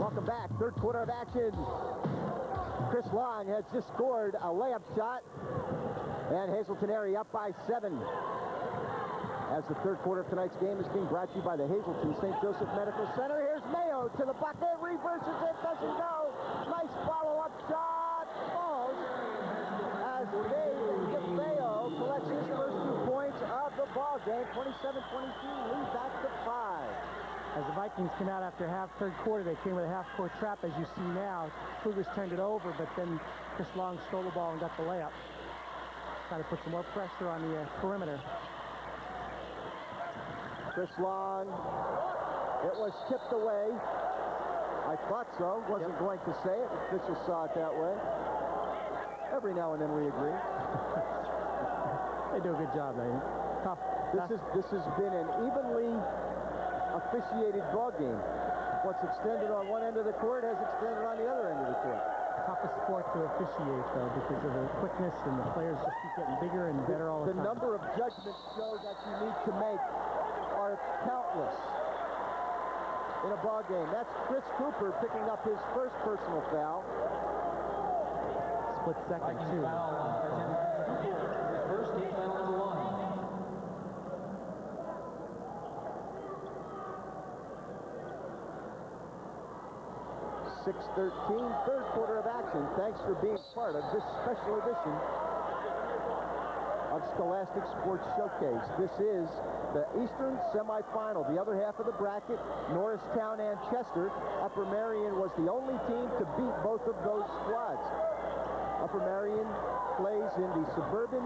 Welcome back. Third quarter of action. Chris Long has just scored a layup shot. And Hazleton area up by 7. As the third quarter of tonight's game is being brought to you by the Hazleton St. Joseph Medical Center. Here's Mayo to the bucket. Reverses it. Doesn't go. Nice follow-up shot. Falls. As Dave DeFeo collects his first 2 points of the ball game. 27-22. Lead back to 5. As the Vikings came out after third quarter, they came with a half-court trap, as you see now. Cougars turned it over, but then Chris Long stole the ball and got the layup. Trying to put some more pressure on the perimeter. Chris Long, it was tipped away. I thought so. Wasn't going to say it. Officials saw it that way. Every now and then we agree. They do a good job, man. Tough. This has been an evenly officiated ball game. What's extended on one end of the court has extended on the other end of the court. Toughest sport to officiate, though, because of the quickness, and the players just keep getting bigger and better all the time. The number of judgments, Joe, that you need to make are countless in a ball game. That's Chris Cooper picking up his first personal foul. Split second, too. First team foul number 1. 6:13, third quarter of action. Thanks for being part of this special edition of Scholastic Sports Showcase. This is the Eastern semifinal, the other half of the bracket. Norristown and Chester. Upper Merion was the only team to beat both of those squads. Upper Merion plays in the Suburban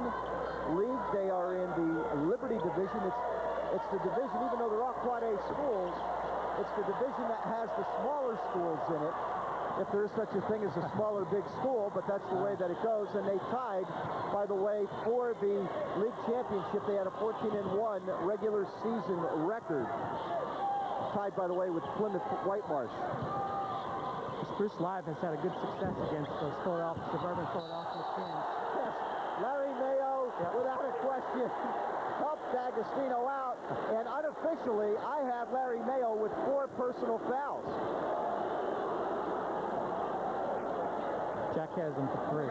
League. They are in the Liberty Division. It's the division, even though they're all Quad A schools, it's the division that has the smaller schools in it, if there is such a thing as a smaller big school, but that's the way that it goes. And they tied, by the way, for the league championship. They had a 14-1 regular season record. Tied, by the way, with Plymouth Whitemarsh. Spruce Live has had a good success against those suburban Philadelphia teams. Yes, Larry Mayo, without a question, helped D'Agostino out. And unofficially, I have Larry Mayo with 4 personal fouls. Jack has him for 3.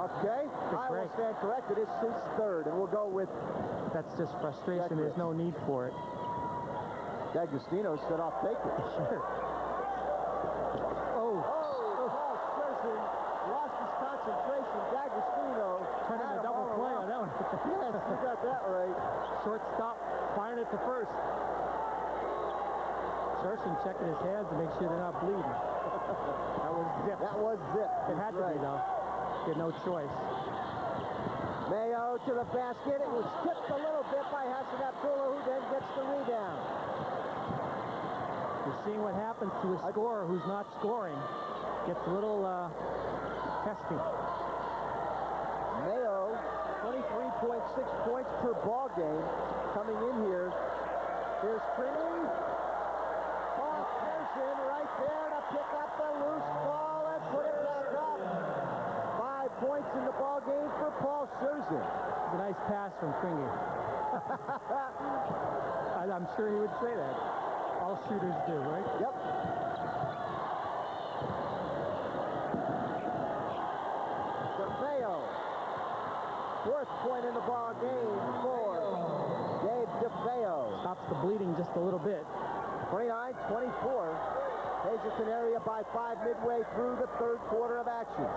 Okay, I will stand corrected. It's his 3rd, and we'll go with... That's just frustration. There's no need for it. D'Agostino said, I'll take it. Sure. Paul Scherzen lost his concentration. D'Agostino turned into a double play on that one. Yes, you got that right. Shortstop firing it to first. Scherzen checking his hands to make sure they're not bleeding. That was zip. That was zip. It had to be, though. He had no choice. Mayo to the basket. It was tipped a little bit by Hassan Abdullah, who then gets the rebound. You're seeing what happens to a scorer who's not scoring. Gets a little testy. Mayo, 23.6 points per ball game coming in here. Here's Trini. Paul Pearson right there to pick up the loose ball and put it back up. 5 points in the ball game for Paul Scherzen. A nice pass from Kringy. I'm sure he would say that. All shooters do, right? Yep. DeFeo. 4th point in the ball game for Dave DeFeo. Stops the bleeding just a little bit. 29-24. Hazleton area by 5 midway through the third quarter of action.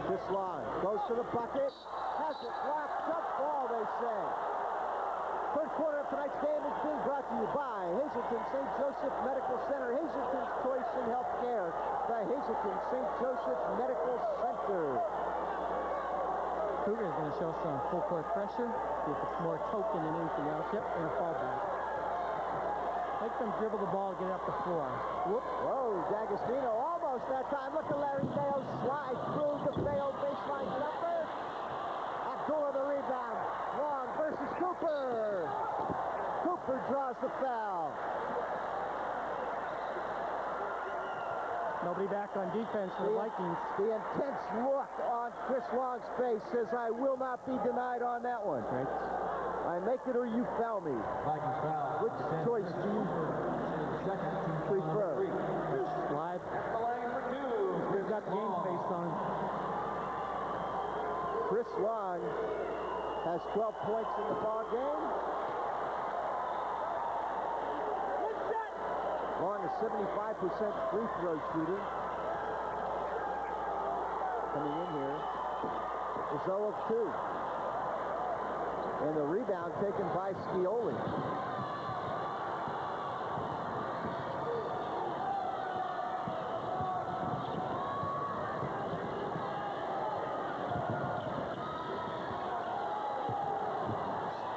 This line goes to the bucket. Has it blocked. Jump ball, they say. Third quarter of tonight's game is being brought to you by Hazleton St. Joseph Medical Center. Hazleton's choice in healthcare. The Hazleton St. Joseph Medical Center. Cougar is going to show some full court pressure. See if it's more token than anything else. Yep, and a fallback. Make them dribble the ball, get it up the floor. Whoop. Whoa, D'Agostino almost that time. Look at Larry Mayo slide through the Mayo baseline jumper. Abdullah the rebound. Long versus Cooper. Cooper draws the foul. Nobody back on defense for the Vikings. The intense look on on Chris Long's face says, I will not be denied on that one. Right. I make it or you foul me. Vikings foul. Which choice do you prefer? Slide. At the line for two. He's got game face on. Chris Long has 12 points in the ball game. Long is 75% free throw shooting. Coming in here is 0 of 2. And the rebound taken by Scioli.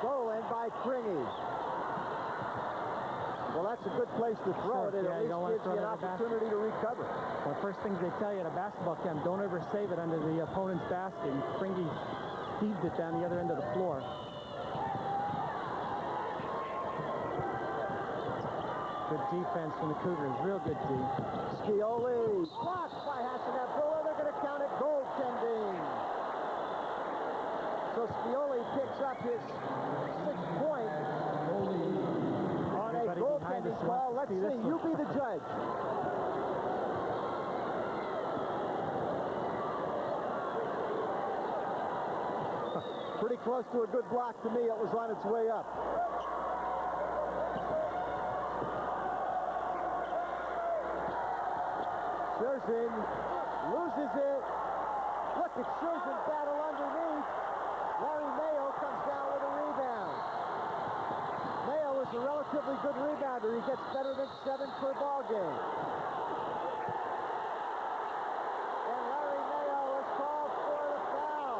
Stolen by Pringy. Well, that's a good place to throw it. It Yeah, at you don't least want to gives you throw an it in the basket. opportunity to recover. Well, first things they tell you at a basketball camp, don't ever save it under the opponent's basket. And Pringy heaved it down the other end of the floor. Good defense from the Cougars. Real good D. Scioli blocked by Hassan Abdullah. They're going to count it goaltending. So Scioli picks up his 6th point on a Everybody behind goaltending us call. wants Let's to see this see. You one. be the judge. Pretty close to a good block to me. It was on its way up. Scherzen loses it. Look at Scherzen battle underneath. Larry Mayo comes down with a rebound. Mayo is a relatively good rebounder. He gets better than 7 per ball game. And Larry Mayo is called for the foul.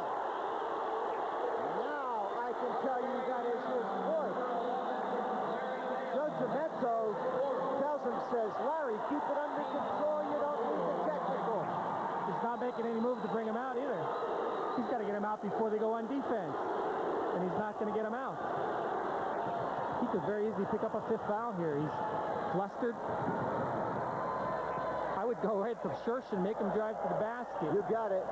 Now I can tell you that is his 4th. Joe Gemento tells him, says, Larry, keep it under control. You don't need the technical. He's not making any move to bring him out either. He's got to get him out before they go on defense. And he's not going to get him out. He could very easily pick up a 5th foul here. He's flustered. I would go ahead to Schersh and make him drive to the basket. You got it.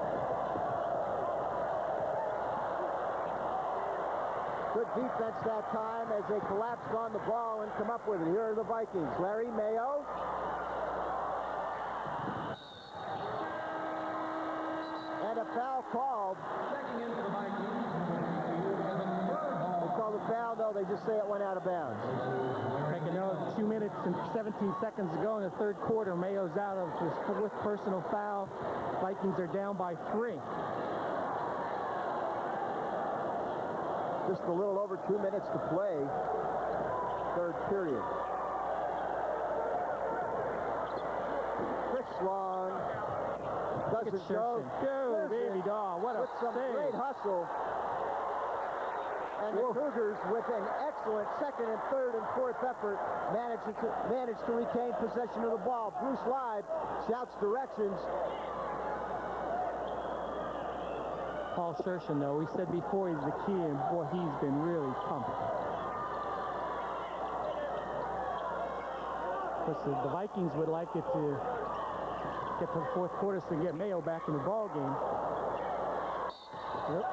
Good defense that time as they collapsed on the ball and come up with it. Here are the Vikings. Larry Mayo. And a foul called. Checking in for the Vikings. They call the foul, though. They just say it went out of bounds. Make a note, 2 minutes and 17 seconds to go in the 3rd quarter. Mayo's out of his 4th personal foul. Vikings are down by 3. Just a little over 2 minutes to play. 3rd period. Chris Long doesn't go. Dude, baby doll, what a With some save. great hustle. And the Cougars, with an excellent 2nd and 3rd and 4th effort, managed to retain possession of the ball. Bruce Live shouts directions. Paul Scherzen, though, we said before he's the key, and boy, he's been really pumped. The Vikings would like it to get to the 4th quarter so they get Mayo back in the ball game. Yep.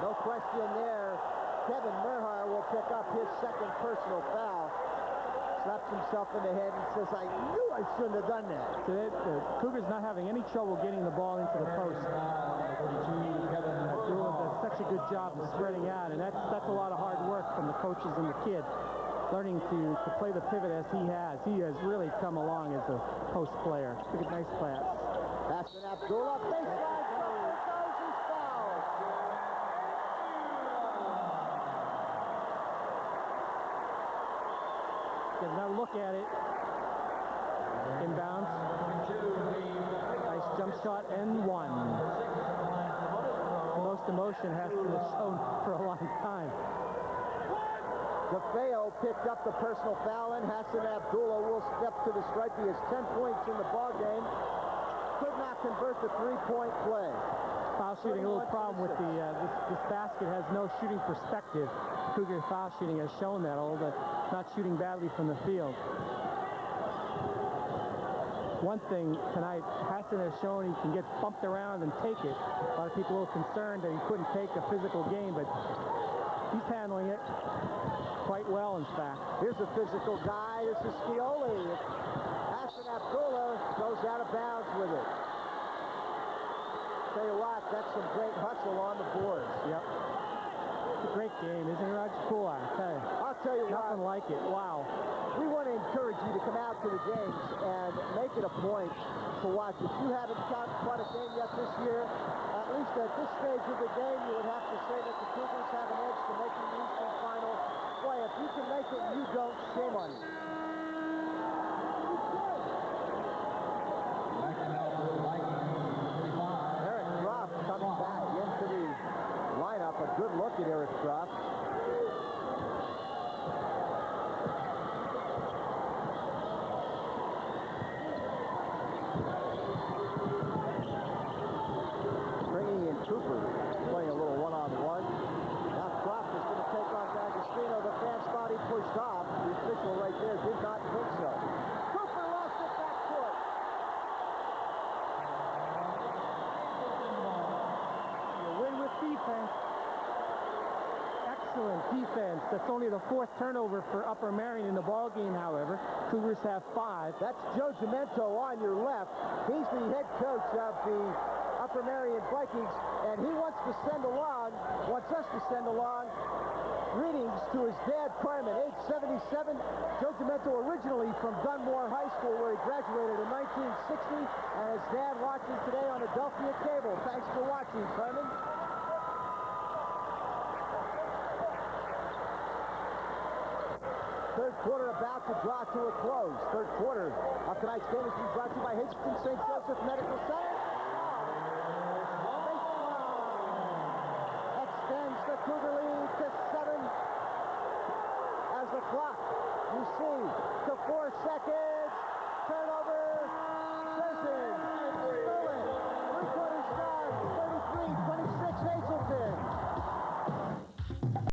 No question there. Kevin Merhar will pick up his 2nd personal foul. Slaps himself in the head and says, I knew I shouldn't have done that. So the Cougars not having any trouble getting the ball into the post. Abdullah does such a good job of spreading out, and that's a lot of hard work from the coaches and the kid, learning to play the pivot as he has. He has really come along as a post player. Look at nice pass. Hassan Abdullah, baseline, there goes his foul. Get another look at it. Inbounds. Nice jump shot and 1. The most emotion has to be shown for a long time. DeFeo picked up the personal foul, and Hassan Abdullah will step to the stripe. He has 10 points in the ball game. Could not convert the 3-point play. Foul shooting, a little problem with the this basket has no shooting perspective. Cougar foul shooting has shown that, although not shooting badly from the field. one thing tonight, Hassan has shown he can get bumped around and take it. A lot of people were concerned that he couldn't take a physical game, but he's handling it quite well, in fact. Here's a physical guy. This is Scioli. Hassan Abdullah goes out of bounds with it. Tell you what, that's some great hustle on the boards. Yep. It's a great game, isn't it, Roger? Cool, I'll tell you nothing what. like it. Wow. We want to encourage you to come out to the games and make it a point to watch. If you haven't caught a game yet this year, at least at this stage of the game, you would have to say that the Cougars have an edge to making the Eastern Final. Boy, if you can make it, you don't, shame on you. Eric Groff coming back into the lineup. A good look at Eric Groff. Bringing in Cooper, playing a little one-on-one. Now Croft is going to take on D'Agostino. The fans thought he pushed off. The official right there did not think so. Cooper lost it back court. You win with defense. Excellent defense. That's only the 4th turnover for Upper Merion in the ball game, however. Cougars have 5. That's Joe Gimento on your left. He's the head coach of the Upper Merion Vikings, and he wants us to send along greetings to his dad, Carmen, age 77. Joe Gimento originally from Dunmore High School, where he graduated in 1960, and his dad watching today on Adelphia Cable. Thanks for watching, Carmen. Third quarter about to draw to a close. Third quarter of tonight's game is being brought to you by Hitchcock St. Joseph Medical Center. Extends the Cougar lead to 7 as the clock, you see, to 4 seconds. Turnover.